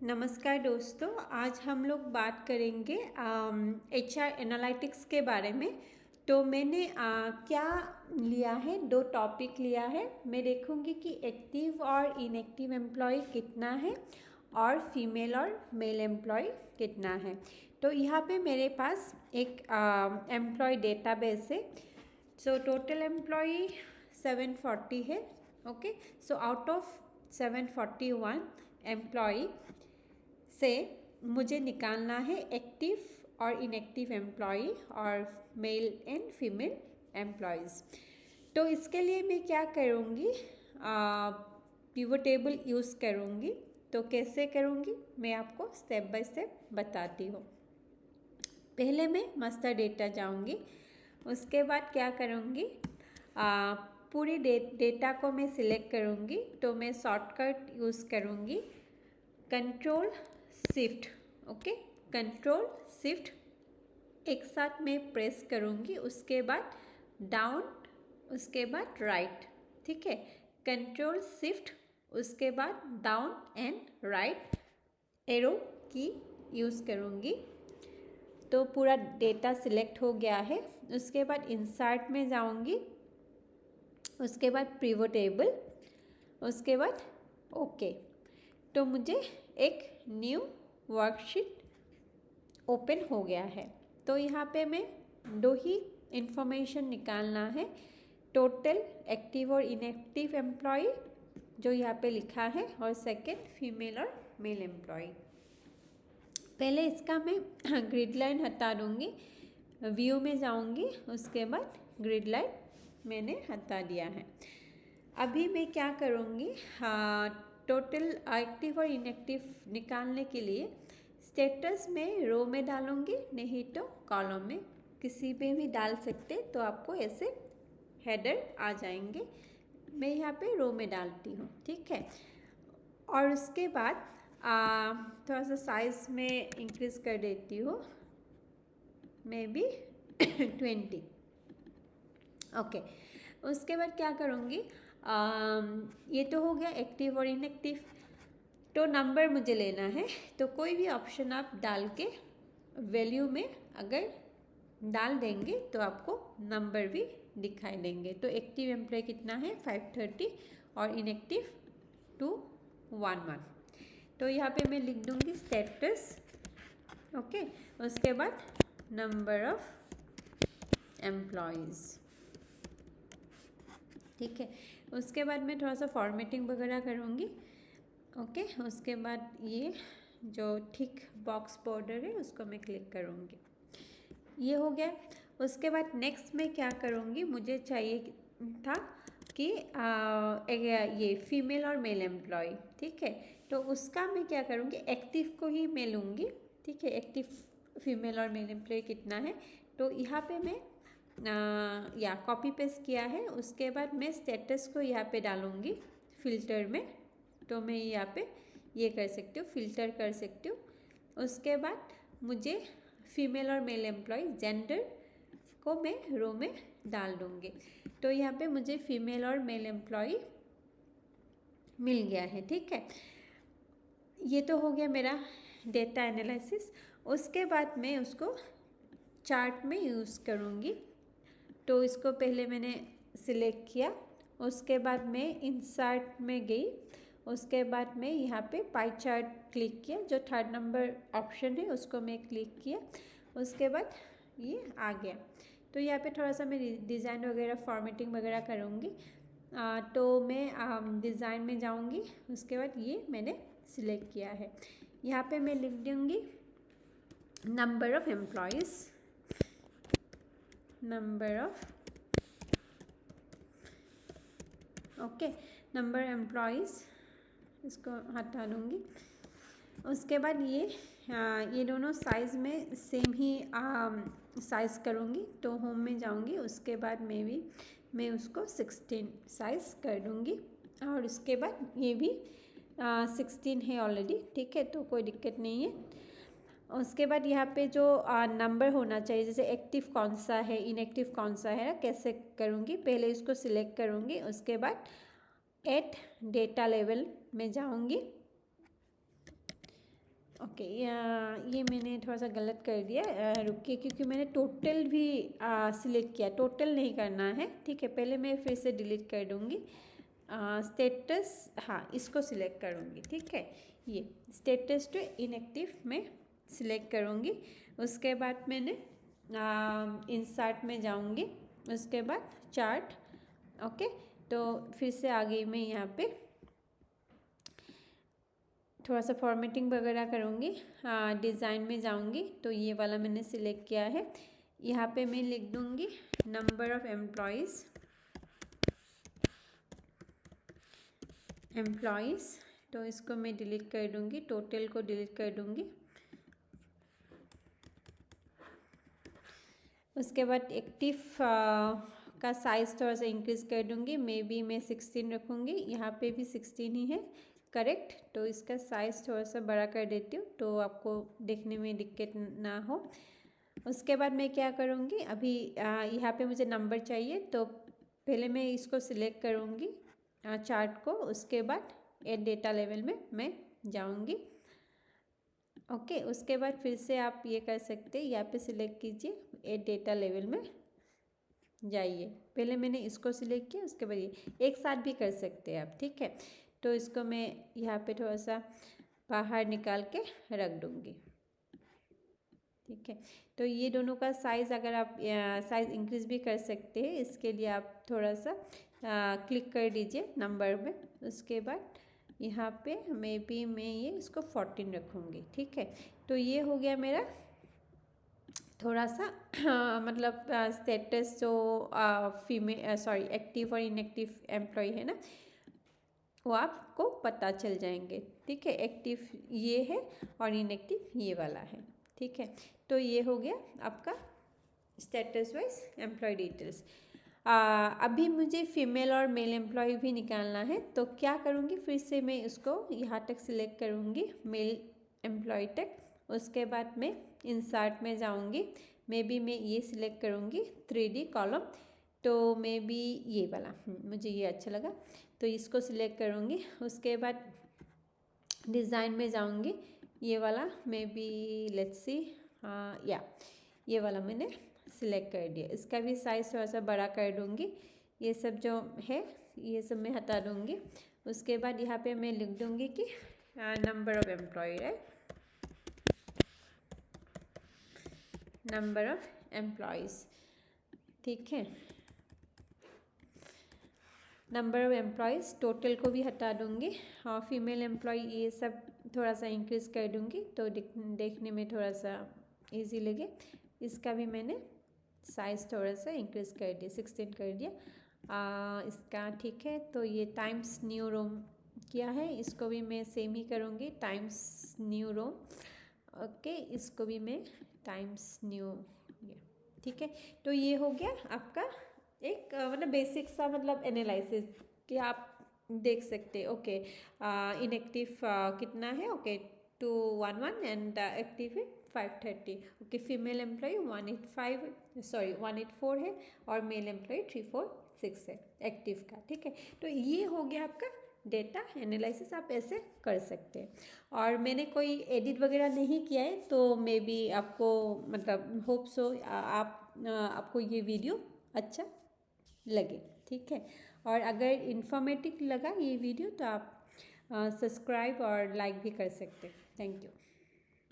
नमस्कार दोस्तों, आज हम लोग बात करेंगे HR एनालिटिक्स के बारे में। तो मैंने क्या लिया है, दो टॉपिक लिया है। मैं देखूंगी कि एक्टिव और इनएक्टिव एम्प्लॉय कितना है और फीमेल और मेल एम्प्लॉय कितना है। तो यहाँ पे मेरे पास एक एम्प्लॉय डेटाबेस है। सो टोटल एम्प्लॉय 740 है। Okay, so out of 741 employee से मुझे निकालना है एक्टिव और इनएक्टिव एम्प्लॉय और मेल एंड फीमेल एम्प्लॉयज़। तो इसके लिए मैं क्या करूँगी, पिवट टेबल यूज़ करूँगी। तो कैसे करूँगी मैं आपको स्टेप बाय स्टेप बताती हूँ। पहले मैं मास्टर डेटा जाऊँगी, उसके बाद क्या करूँगी, पूरी डेटा को मैं सिलेक्ट करूँगी। तो मैं शॉर्टकट यूज़ करूँगी control shift. Okay, control shift एक साथ मैं प्रेस करूँगी, उसके बाद डाउन, उसके बाद राइट। ठीक है, कंट्रोल शिफ्ट उसके बाद डाउन एंड राइट एरो की यूज़ करूँगी। तो पूरा डेटा सिलेक्ट हो गया है। उसके बाद इंसर्ट में जाऊँगी, उसके बाद पिवट टेबल, उसके बाद ओके। तो मुझे एक न्यू वर्कशीट ओपन हो गया है। तो यहाँ पे मैं दो ही इंफॉर्मेशन निकालना है, टोटल एक्टिव और इनएक्टिव एम्प्लॉय जो यहाँ पे लिखा है, और सेकंड फीमेल और मेल एम्प्लॉय। पहले इसका मैं ग्रिड लाइन हटा दूँगी, व्यू में जाऊँगी, उसके बाद ग्रिड लाइन मैंने हटा दिया है। अभी मैं क्या करूँगी, टोटल एक्टिव और इनएक्टिव निकालने के लिए स्टेटस में रो में डालूँगी, नहीं तो कॉलम में, किसी पे भी डाल सकते। तो आपको ऐसे हेडर आ जाएंगे। मैं यहाँ पे रो में डालती हूँ, ठीक है। और उसके बाद थोड़ा सा साइज में इंक्रीज कर देती हूँ, मे बी 20। ओके, उसके बाद क्या करूँगी, ये तो हो गया एक्टिव और इनएक्टिव। तो नंबर मुझे लेना है, तो कोई भी ऑप्शन आप डाल के वैल्यू में अगर डाल देंगे तो आपको नंबर भी दिखाई देंगे। तो एक्टिव एम्प्लॉय कितना है 530 और इनएक्टिव 211। तो यहाँ पे मैं लिख दूँगी स्टेटस। ओके, उसके बाद नंबर ऑफ एम्प्लॉयज़। ठीक है, उसके बाद मैं थोड़ा सा फॉर्मेटिंग वगैरह करूँगी। ओके, उसके बाद ये जो थिक बॉक्स बॉर्डर है उसको मैं क्लिक करूँगी। ये हो गया। उसके बाद नेक्स्ट मैं क्या करूँगी, मुझे चाहिए था कि ये फीमेल और मेल एम्प्लॉय। ठीक है, तो उसका मैं क्या करूँगी, एक्टिव को ही मैं लूँगी। ठीक है, एक्टिव फीमेल और मेल एम्प्लॉय कितना है, तो यहाँ पे मैं या कॉपी पेस्ट किया है। उसके बाद मैं स्टेटस को यहाँ पे डालूँगी फिल्टर में। तो मैं यहाँ पे ये कर सकती हूँ, फिल्टर कर सकती हूँ। उसके बाद मुझे फीमेल और मेल एम्प्लॉय जेंडर को मैं रो में डाल दूँगी। तो यहाँ पे मुझे फीमेल और मेल एम्प्लॉय मिल गया है। ठीक है, ये तो हो गया मेरा डेटा एनालिसिस। उसके बाद मैं उसको चार्ट में यूज़ करूँगी। तो इसको पहले मैंने सिलेक्ट किया, उसके बाद मैं इंसर्ट में गई, उसके बाद मैं यहाँ पे पाई चार्ट क्लिक किया, जो 3rd नंबर ऑप्शन है उसको मैं क्लिक किया। उसके बाद ये आ गया। तो यहाँ पे थोड़ा सा मैं डिज़ाइन वगैरह फॉर्मेटिंग वगैरह करूँगी। तो मैं डिज़ाइन में जाऊँगी, उसके बाद ये मैंने सिलेक्ट किया है। यहाँ पे मैं लिख दूँगी number of employees, number of okay, number employees, इसको हटा दूँगी। उसके बाद ये दोनों साइज़ में सेम ही साइज़ करूँगी। तो होम में जाऊँगी, उसके बाद मैं उसको 16 साइज़ कर दूँगी। और उसके बाद ये भी 16 है ऑलरेडी। ठीक है, तो कोई दिक्कत नहीं है। उसके बाद यहाँ पे जो नंबर होना चाहिए, जैसे एक्टिव कौन सा है, इनएक्टिव कौन सा है, कैसे करूँगी, पहले इसको सिलेक्ट करूँगी। उसके बाद एट डेटा लेवल में जाऊँगी, ओके, ये मैंने थोड़ा सा गलत कर दिया, रुकिए, क्योंकि मैंने टोटल भी सिलेक्ट किया, टोटल नहीं करना है, ठीक है। पहले मैं फिर से डिलीट कर दूँगी। स्टेटस, हाँ इसको सिलेक्ट करूँगी, ठीक है। ये स्टेटस टू इनएक्टिव में सिलेक्ट करूँगी। उसके बाद मैंने इंसर्ट में जाऊँगी, उसके बाद चार्ट, ओके। तो फिर से आगे मैं यहाँ पे थोड़ा सा फॉर्मेटिंग वगैरह करूँगी। डिज़ाइन में जाऊँगी, तो ये वाला मैंने सिलेक्ट किया है। यहाँ पे मैं लिख दूँगी नंबर ऑफ़ एम्प्लॉयज़, तो इसको मैं डिलीट कर दूँगी, टोटल को डिलीट कर दूँगी। उसके बाद एक्टिव का साइज़ थोड़ा सा इंक्रीज़ कर दूँगी, मे बी मैं 16 रखूँगी, यहाँ पे भी 16 ही है, करेक्ट। तो इसका साइज़ थोड़ा सा बड़ा कर देती हूँ, तो आपको देखने में दिक्कत ना हो। उसके बाद मैं क्या करूँगी, अभी यहाँ पे मुझे नंबर चाहिए, तो पहले मैं इसको सिलेक्ट करूँगी चार्ट को। उसके बाद एड डेटा लेवल में मैं जाऊँगी, ओके। उसके बाद फिर से आप ये कर सकते हैं, यहाँ पे सिलेक्ट कीजिए, एड डेटा लेवल में जाइए। पहले मैंने इसको सिलेक्ट किया, उसके बाद ये एक साथ भी कर सकते हैं आप, ठीक है। तो इसको मैं यहाँ पे थोड़ा सा बाहर निकाल के रख दूँगी, ठीक है। तो ये दोनों का साइज़, अगर आप साइज़ इंक्रीज़ भी कर सकते हैं, इसके लिए आप थोड़ा सा क्लिक कर दीजिए नंबर में। उसके बाद यहाँ पे मे बी मैं ये इसको 14 रखूँगी, ठीक है। तो ये हो गया मेरा थोड़ा सा मतलब स्टेटस जो एक्टिव और इनएक्टिव एम्प्लॉय है ना, वो आपको पता चल जाएंगे, ठीक है। एक्टिव ये है और इनएक्टिव ये वाला है, ठीक है। तो ये हो गया आपका स्टेटस वाइज एम्प्लॉय डिटेल्स। अभी मुझे फीमेल और मेल एम्प्लॉय भी निकालना है, तो क्या करूँगी, फिर से मैं इसको यहाँ तक सिलेक्ट करूँगी, मेल एम्प्लॉय तक। उसके बाद मैं इंसर्ट में जाऊँगी, मे बी मैं ये सिलेक्ट करूँगी 3D कॉलम, तो मे बी ये वाला मुझे ये अच्छा लगा, तो इसको सिलेक्ट करूँगी। उसके बाद डिज़ाइन में जाऊँगी, ये वाला मे बी लेट्स सी, या ये वाला मैंने सिलेक्ट कर दिया। इसका भी साइज़ थोड़ा सा बड़ा कर दूँगी, ये सब जो है ये सब मैं हटा दूँगी। उसके बाद यहाँ पे मैं लिख दूँगी कि नंबर ऑफ़ एम्प्लॉय है, नंबर ऑफ़ एम्प्लॉयज़, ठीक है। नंबर ऑफ़ एम्प्लॉयज़, टोटल को भी हटा दूँगी, और फीमेल एम्प्लॉय ये सब थोड़ा सा इंक्रीज़ कर दूँगी, तो देखने में थोड़ा सा इजी लगे। इसका भी मैंने साइज़ थोड़ा सा इंक्रीज़ कर दिया, 16 कर दिया इसका, ठीक है। तो ये टाइम्स न्यू रोम किया है, इसको भी मैं सेम ही करूँगी, टाइम्स न्यू रोम, ओके। इसको भी मैं टाइम्स न्यू, ठीक है। तो ये हो गया आपका एक मतलब बेसिक सा मतलब एनालिसिस, कि आप देख सकते, ओके इनएक्टिव कितना है, ओके 211 एंड एक्टिव है 530, ओके। फीमेल एम्प्लॉय 184 है, और मेल एम्प्लॉय 346 है एक्टिव का, ठीक है। तो ये हो गया आपका डेटा एनालिसिस, आप ऐसे कर सकते हैं। और मैंने कोई एडिट वगैरह नहीं किया है, तो मे बी आपको मतलब होप सो आपको ये वीडियो अच्छा लगे, ठीक है। और अगर इन्फॉर्मेटिव लगा ये वीडियो, तो आप सब्सक्राइब और लाइक भी कर सकते हैं। Thank you.